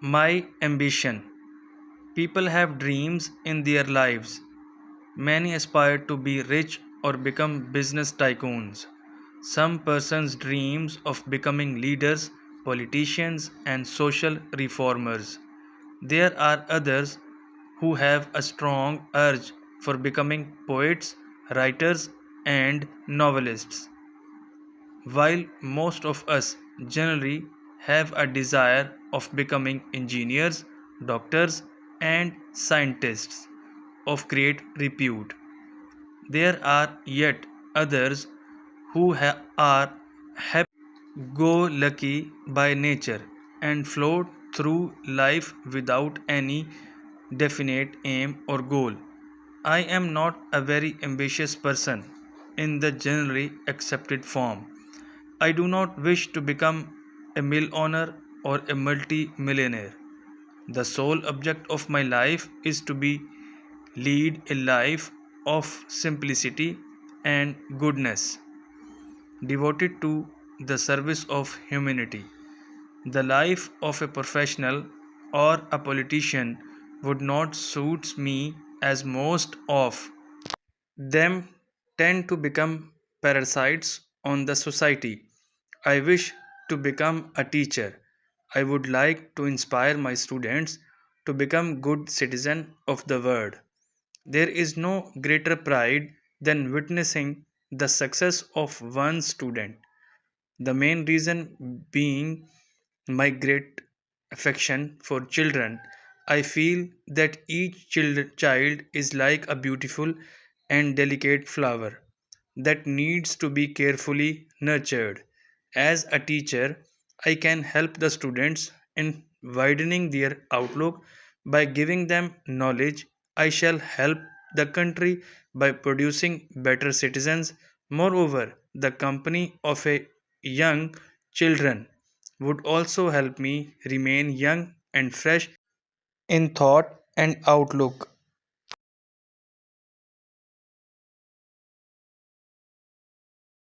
My ambition. People have dreams in their lives. Many aspire to be rich or become business tycoons. Some persons dreams of becoming leaders, politicians and social reformers. There are others who have a strong urge for becoming poets, writers and novelists. While most of us generally have a desire of becoming engineers, doctors, and scientists of great repute, there are yet others who are happy go lucky by nature and float through life without any definite aim or goal. I am not a very ambitious person in the generally accepted form. I do not wish to become a mill owner or a multi-millionaire. The sole object of my life is to be lead a life of simplicity and goodness, devoted to the service of humanity. The life of a professional or a politician would not suit me, as most of them tend to become parasites on the society. I wish to become a teacher. I would like to inspire my students to become good citizens of the world. There is no greater pride than witnessing the success of one student. The main reason being my great affection for children. I feel that each child is like a beautiful and delicate flower that needs to be carefully nurtured. As a teacher, I can help the students in widening their outlook by giving them knowledge. I shall help the country by producing better citizens. Moreover, the company of a young children would also help me remain young and fresh in thought and outlook.